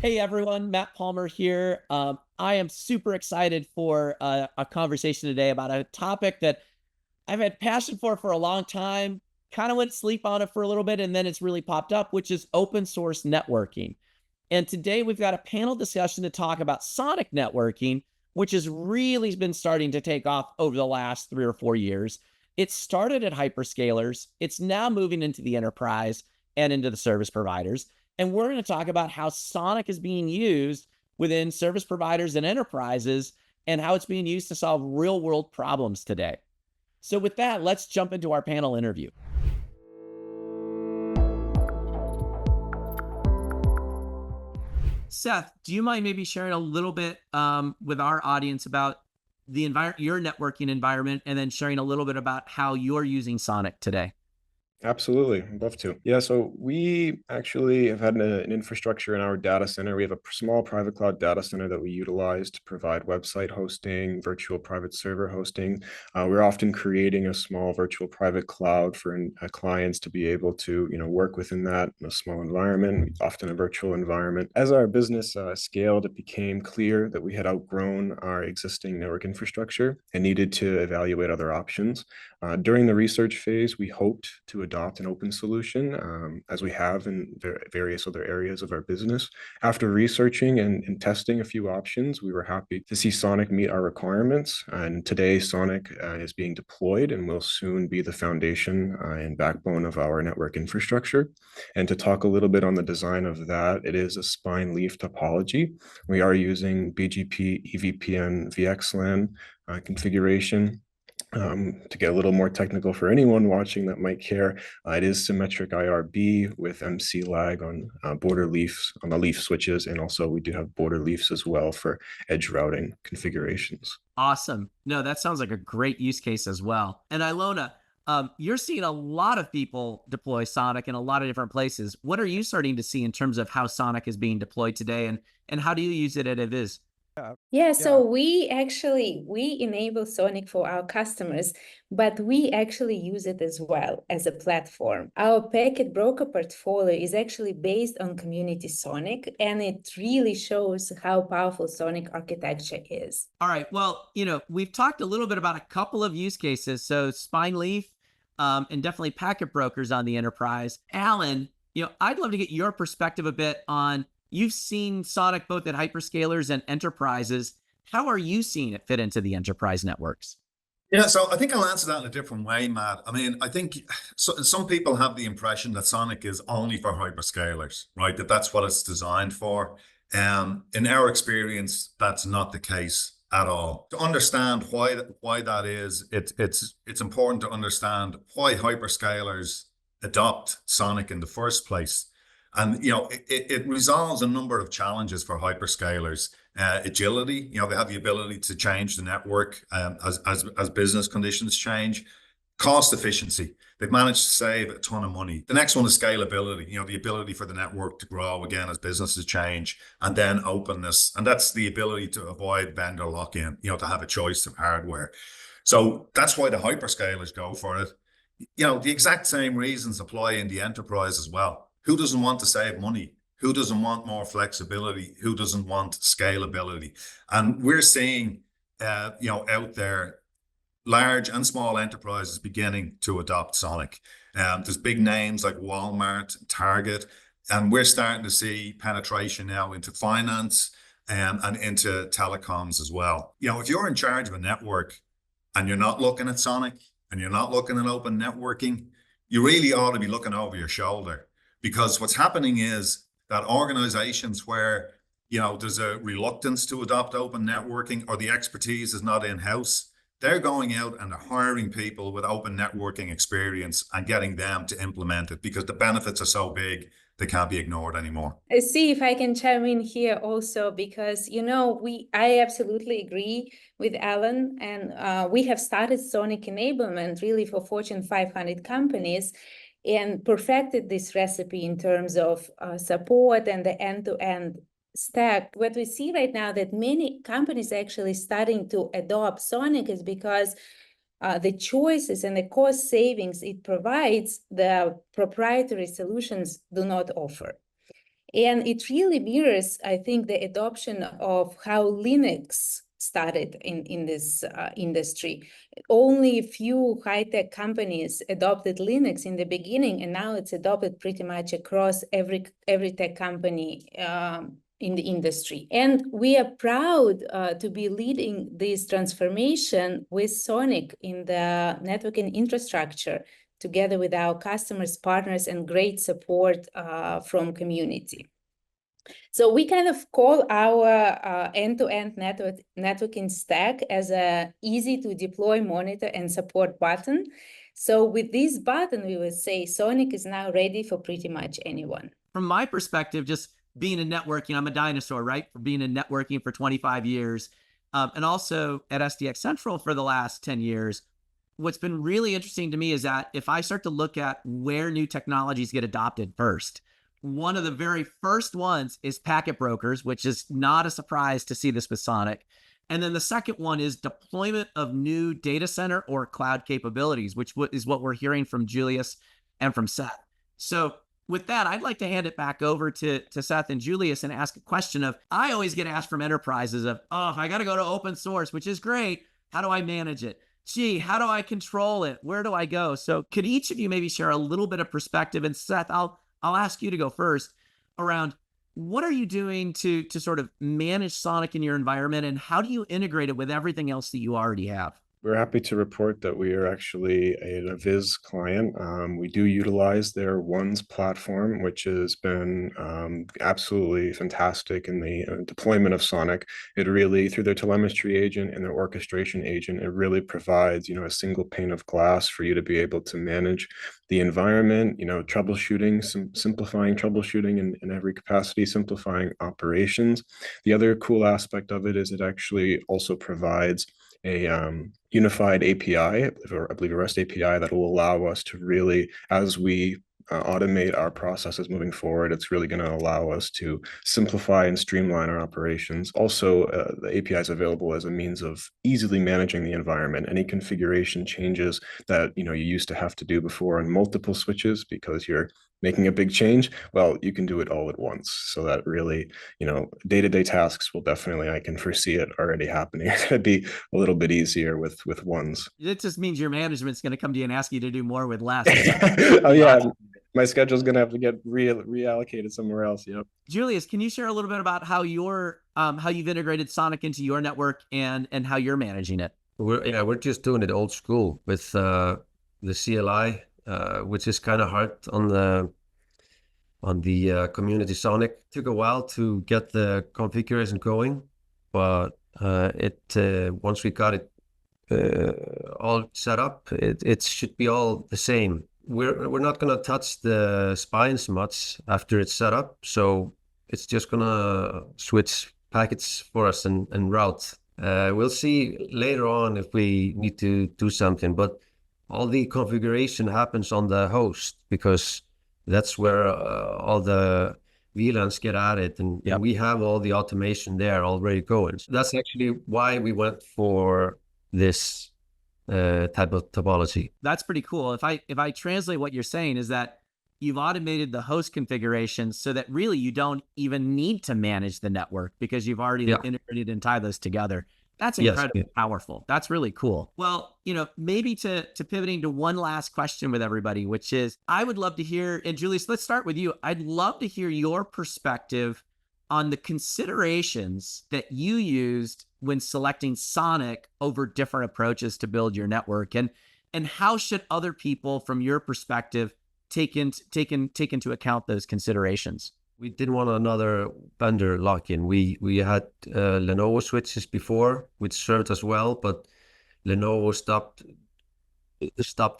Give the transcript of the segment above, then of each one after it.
Hey everyone, Matt Palmer here. I am super excited for a conversation today about a topic that I've had passion for a long time, kind of went to sleep on it for a little bit, and then it's really popped up, which is open source networking. And today we've got a panel discussion to talk about SONiC networking, which has really been starting to take off over the last 3 or 4 years. It started at hyperscalers. It's now moving into the enterprise and into the service providers. And we're going to talk about how SONiC is being used within service providers and enterprises and how it's being used to solve real world problems today. So with that, let's jump into our panel interview. Seth, do you mind maybe sharing a little bit with our audience about the your networking environment, and then sharing a little bit about how you're using SONiC today? Absolutely. I'd love to. Yeah, so we actually have had an infrastructure in our data center. We have a small private cloud data center that we utilize to provide website hosting, virtual private server hosting. We're often creating a small virtual private cloud for clients to be able to, work within that in a small environment, often a virtual environment. As our business scaled, it became clear that we had outgrown our existing network infrastructure and needed to evaluate other options. During the research phase, we hoped to adopt an open solution, as we have in various other areas of our business. After researching and testing a few options, we were happy to see SONiC meet our requirements. And today, SONiC is being deployed and will soon be the foundation and backbone of our network infrastructure. And to talk a little bit on the design of that, it is a spine leaf topology. We are using BGP EVPN VXLAN configuration. To get a little more technical for anyone watching that might care, it is symmetric IRB with MC lag on border leafs, on the leaf switches, and also we do have border leafs as well for edge routing configurations. Awesome. No, that sounds like a great use case as well. And Ilona, you're seeing a lot of people deploy SONiC in a lot of different places. What are you starting to see in terms of how SONiC is being deployed today, and how do you use it at Aviz? Yeah, so we enable SONiC for our customers, but we actually use it as well as a platform. Our packet broker portfolio is actually based on community SONiC, and it really shows how powerful SONiC architecture is. All right. Well, we've talked a little bit about a couple of use cases. So spine leaf, and definitely packet brokers on the enterprise. Alan, I'd love to get your perspective a bit on. You've seen SONiC both at hyperscalers and enterprises. How are you seeing it fit into the enterprise networks? Yeah, so I think I'll answer that in a different way, Matt. I mean, I think some people have the impression that SONiC is only for hyperscalers, right? That's what it's designed for. In our experience, that's not the case at all. To understand why that is, it's important to understand why hyperscalers adopt SONiC in the first place. And, it resolves a number of challenges for hyperscalers. Agility, they have the ability to change the network as business conditions change. Cost efficiency, they've managed to save a ton of money. The next one is scalability, the ability for the network to grow again as businesses change. And then openness, and that's the ability to avoid vendor lock-in, to have a choice of hardware. So that's why the hyperscalers go for it. The exact same reasons apply in the enterprise as well. Who doesn't want to save money? Who doesn't want more flexibility? Who doesn't want scalability? And we're seeing, out there, large and small enterprises beginning to adopt SONiC. There's big names like Walmart, Target, and we're starting to see penetration now into finance and into telecoms as well. If you're in charge of a network and you're not looking at SONiC and you're not looking at open networking, you really ought to be looking over your shoulder. Because what's happening is that organizations where, there's a reluctance to adopt open networking or the expertise is not in-house, they're going out and they're hiring people with open networking experience and getting them to implement it because the benefits are so big, they can't be ignored anymore. I see if I can chime in here also, because, I absolutely agree with Alan, and we have started SONiC enablement really for Fortune 500 companies. And perfected this recipe in terms of support and the end-to-end stack. What we see right now that many companies actually starting to adopt SONiC is because the choices and the cost savings it provides, the proprietary solutions do not offer. And it really mirrors, I think, the adoption of how Linux started in this industry. Only a few high-tech companies adopted Linux in the beginning, and now it's adopted pretty much across every tech company in the industry. And we are proud to be leading this transformation with SONiC in the networking infrastructure, together with our customers, partners, and great support from community. So we kind of call our end-to-end networking stack as a easy to deploy, monitor, and support button. So with this button, we would say SONiC is now ready for pretty much anyone. From my perspective, just being in networking, I'm a dinosaur, right? For being in networking for 25 years, and also at SDxCentral for the last 10 years. What's been really interesting to me is that if I start to look at where new technologies get adopted first, one of the very first ones is packet brokers, which is not a surprise to see this with SONiC. And then the second one is deployment of new data center or cloud capabilities, which is what we're hearing from Julius and from Seth. So with that, I'd like to hand it back over to Seth and Julius and ask a question of, I always get asked from enterprises of, oh, if I got to go to open source, which is great, how do I manage it? Gee, how do I control it? Where do I go? So could each of you maybe share a little bit of perspective? And Seth, I'll ask you to go first around what are you doing to sort of manage SONiC in your environment, and how do you integrate it with everything else that you already have? We're happy to report that we are actually a Viz client. We do utilize their Ones platform, which has been absolutely fantastic in the deployment of SONiC. It really, through their telemetry agent and their orchestration agent, it really provides, a single pane of glass for you to be able to manage the environment, troubleshooting, simplifying troubleshooting in every capacity, simplifying operations. The other cool aspect of it is it actually also provides a unified API, or I believe a REST API, that will allow us to really, as we automate our processes moving forward, it's really going to allow us to simplify and streamline our operations. Also, the API is available as a means of easily managing the environment. Any configuration changes that you used to have to do before on multiple switches because you're making a big change, well, you can do it all at once. So that really, day-to-day tasks will definitely, I can foresee it already happening. It's going to be a little bit easier with Ones. It just means your management's going to come to you and ask you to do more with less. Oh yeah, my schedule's going to have to get reallocated somewhere else. Yep. Julius, can you share a little bit about how you've integrated SONiC into your network and how you're managing it? We're just doing it old school with the CLI, which is kind of hard on the community SONiC. Took a while to get the configuration going, but once we got it all set up, it should be all the same. We're not gonna touch the spines much after it's set up, so it's just gonna switch packets for us and route. We'll see later on if we need to do something, but all the configuration happens on the host because that's where all the VLANs get added, and we have all the automation there already going. So that's actually why we went for this type of topology. That's pretty cool. If I translate what you're saying is that you've automated the host configuration so that really you don't even need to manage the network because you've already integrated and tied those together. That's incredibly powerful. That's really cool. Well, maybe to pivoting to one last question with everybody, which is I would love to hear, and Julius, let's start with you. I'd love to hear your perspective on the considerations that you used when selecting SONiC over different approaches to build your network, and how should other people, from your perspective, take into account those considerations? We didn't want another vendor lock-in. We had Lenovo switches before, which served us well, but Lenovo stopped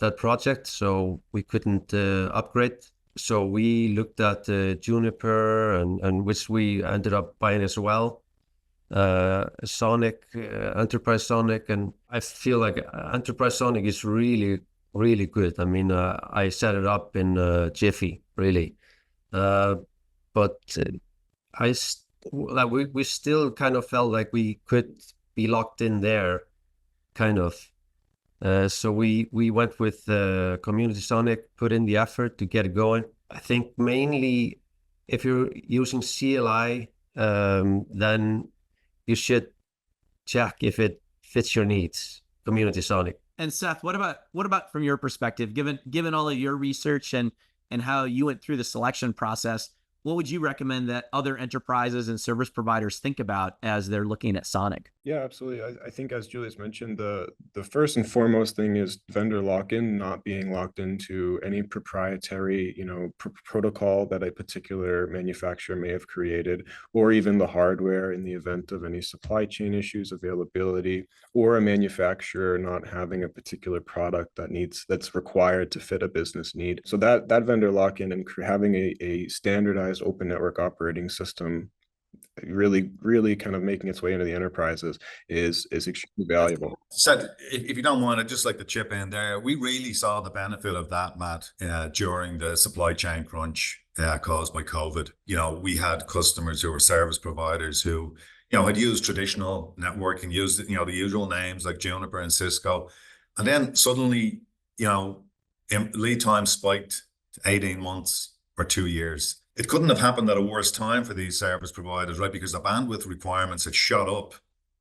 that project, so we couldn't upgrade. So we looked at Juniper, and which we ended up buying as well. SONiC, Enterprise SONiC, and I feel like Enterprise SONiC is really, really good. I mean, I set it up in Jiffy, really. But we still kind of felt like we could be locked in there, kind of. So we went with community SONiC, put in the effort to get it going. I think mainly if you're using CLI, then you should check if it fits your needs, Community Sonic. And Seth, what about from your perspective, given all of your research and how you went through the selection process, what would you recommend that other enterprises and service providers think about as they're looking at SONiC? Yeah, absolutely. I think, as Julius mentioned, the first and foremost thing is vendor lock-in, not being locked into any proprietary, protocol that a particular manufacturer may have created, or even the hardware in the event of any supply chain issues, availability, or a manufacturer not having a particular product that's required to fit a business need. So that vendor lock-in and having a standardized open network operating system really kind of making its way into the enterprises is extremely valuable. Seth, if you don't mind, I'd just like to chip in there. We really saw the benefit of that, Matt, during the supply chain crunch caused by COVID. We had customers who were service providers who, had used traditional networking, used, the usual names like Juniper and Cisco. And then suddenly, lead time spiked to 18 months or 2 years. It couldn't have happened at a worse time for these service providers, right? Because the bandwidth requirements had shot up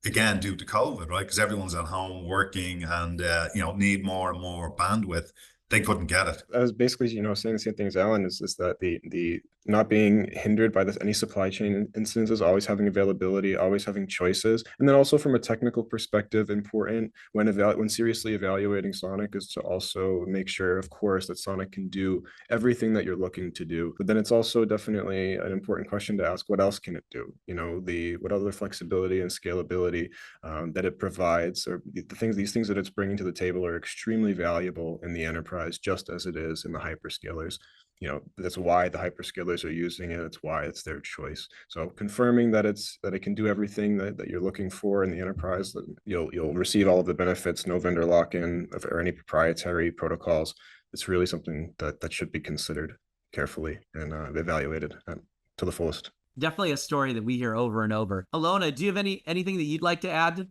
again due to COVID, right? Because everyone's at home working and, need more and more bandwidth. They couldn't get it. I was basically, saying the same thing as Alan, is that the not being hindered by any supply chain instances, always having availability, always having choices. And then also from a technical perspective, important when seriously evaluating SONiC is to also make sure, of course, that SONiC can do everything that you're looking to do. But then it's also definitely an important question to ask, what else can it do? What other flexibility and scalability that it provides, or these things that it's bringing to the table are extremely valuable in the enterprise, just as it is in the hyperscalers. That's why the hyperscalers are using it. It's why it's their choice. So confirming that it can do everything that you're looking for in the enterprise, that you'll receive all of the benefits, no vendor lock-in or any proprietary protocols. It's really something that should be considered carefully and evaluated to the fullest. Definitely a story that we hear over and over. Alona, do you have anything that you'd like to add?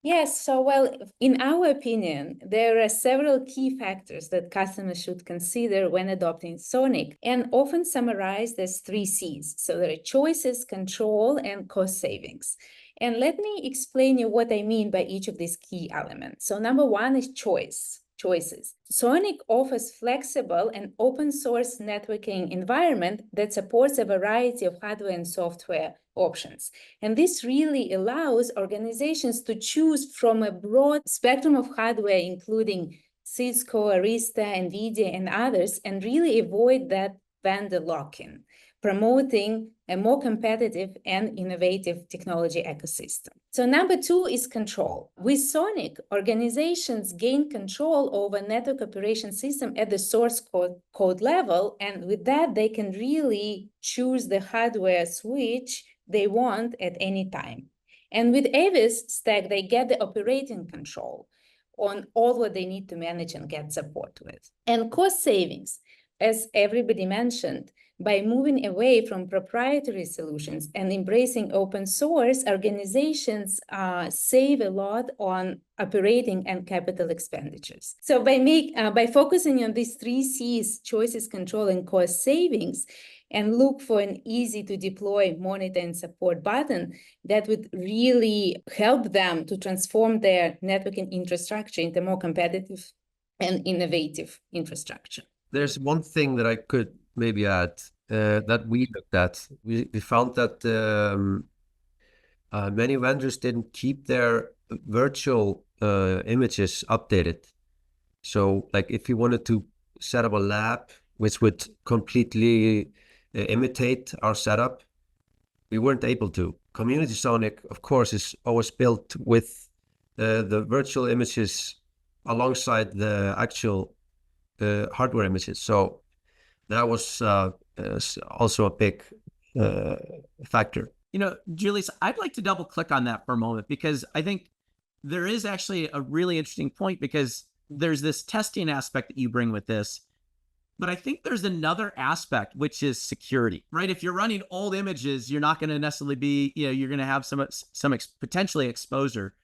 Yes, so well, in our opinion, there are several key factors that customers should consider when adopting SONiC, and often summarized as 3 C's. So there are choices, control, and cost savings. And let me explain you what I mean by each of these key elements. So number 1 is choices. SONiC offers flexible and open source networking environment that supports a variety of hardware and software options. And this really allows organizations to choose from a broad spectrum of hardware, including Cisco, Arista, NVIDIA, and others, and really avoid that vendor lock-in, promoting a more competitive and innovative technology ecosystem. So number 2 is control. With SONiC, organizations gain control over network operation system at the source code level, and with that, they can really choose the hardware switch they want at any time. And with Avis Stack, they get the operating control on all what they need to manage and get support with. And cost savings, as everybody mentioned, by moving away from proprietary solutions and embracing open source, organizations save a lot on operating and capital expenditures. So by focusing on these 3 C's, choices, control, and cost savings, and look for an easy to deploy, monitor, and support button that would really help them to transform their networking infrastructure into more competitive and innovative infrastructure. There's one thing that I could maybe add that we looked at. We found that many vendors didn't keep their virtual images updated. So like if you wanted to set up a lab which would completely imitate our setup, we weren't able to. Community SONiC, of course, is always built with the virtual images alongside the actual hardware images. So that was also a big factor. Julius, I'd like to double click on that for a moment, because I think there is actually a really interesting point, because there's this testing aspect that you bring with this, but I think there's another aspect, which is security, right? If you're running old images, you're not going to necessarily be, you're going to have some potentially exposure.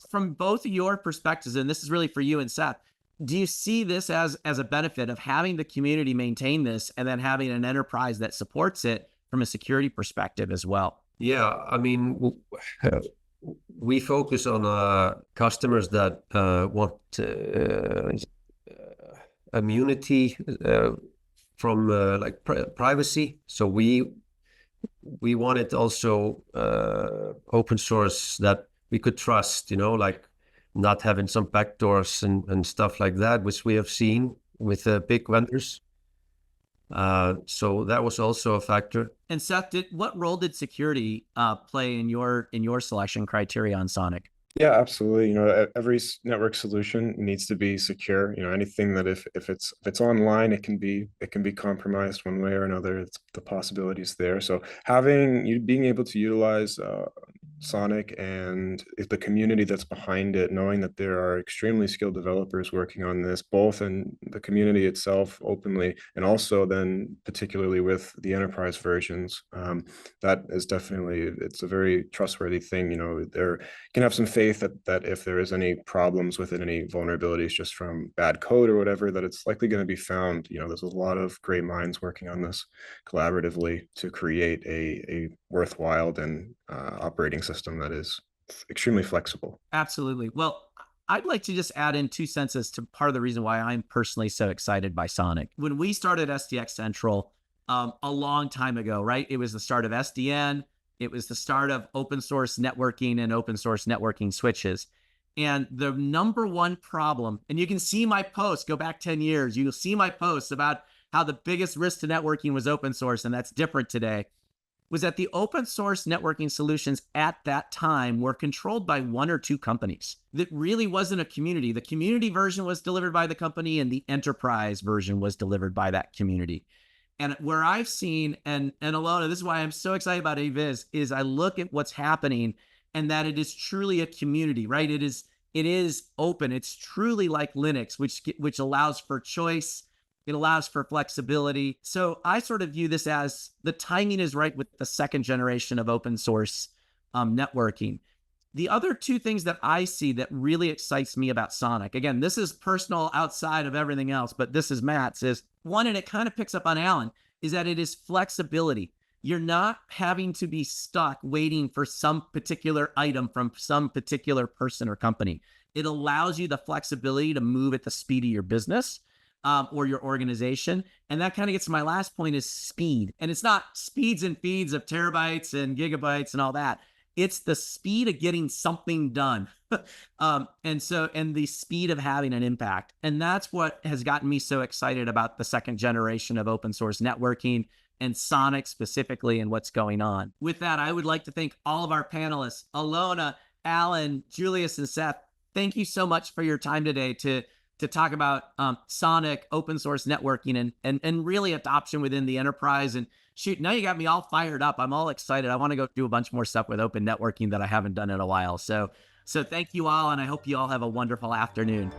From both of your perspectives, and this is really for you and Seth, Do you see this as a benefit of having the community maintain this and then having an enterprise that supports it from a security perspective as well? Yeah, I mean, we focus on customers that want immunity from like privacy. So we wanted also open source that we could trust, you know, like not having some backdoors and stuff like that, which we have seen with big vendors. So that was also a factor. And Seth, what role did security play in your selection criteria on SONiC? Yeah, absolutely. You know, every network solution needs to be secure. You know, anything that if it's online, it can be compromised one way or another. The possibilities there. So being able to utilize SONiC and the community that's behind it, knowing that there are extremely skilled developers working on this, both in the community itself openly, and also then particularly with the enterprise versions, that is definitely, it's a very trustworthy thing. You know, there can have some faith that if there is any problems with it, any vulnerabilities just from bad code or whatever, that it's likely going to be found. You know, there's a lot of great minds working on this collaboratively to create a worthwhile and operating system that is extremely flexible. Absolutely. Well, I'd like to just add in 2 cents as to part of the reason why I'm personally so excited by SONiC. When we started SDxCentral a long time ago, right? It was the start of SDN. It was the start of open source networking and open source networking switches. And the number one problem, and you can see my posts, go back 10 years, you'll see my posts about how the biggest risk to networking was open source, and that's different today, was that the open source networking solutions at that time were controlled by 1 or 2 companies. That really wasn't a community. The community version was delivered by the company, and the enterprise version was delivered by that community. And where I've seen, and Alona, this is why I'm so excited about AVIZ, is I look at what's happening and that it is truly a community, right? It is open. It's truly like Linux, which allows for choice. It allows for flexibility. So I sort of view this as the timing is right with the 2nd generation of open source networking. The other 2 things that I see that really excites me about SONiC, again, this is personal outside of everything else, but this is Matt's, is one, and it kind of picks up on Alan, is that it is flexibility. You're not having to be stuck waiting for some particular item from some particular person or company. It allows you the flexibility to move at the speed of your business or your organization. And that kind of gets to my last point, is speed. And it's not speeds and feeds of terabytes and gigabytes and all that. It's the speed of getting something done. And the speed of having an impact. And that's what has gotten me so excited about the 2nd generation of open source networking and SONiC specifically and what's going on. With that, I would like to thank all of our panelists, Alona, Alan, Julius, and Seth. Thank you so much for your time today to talk about SONiC, open source networking, and really adoption within the enterprise. And shoot, now you got me all fired up. I'm all excited. I want to go do a bunch more stuff with open networking that I haven't done in a while. So thank you all, and I hope you all have a wonderful afternoon.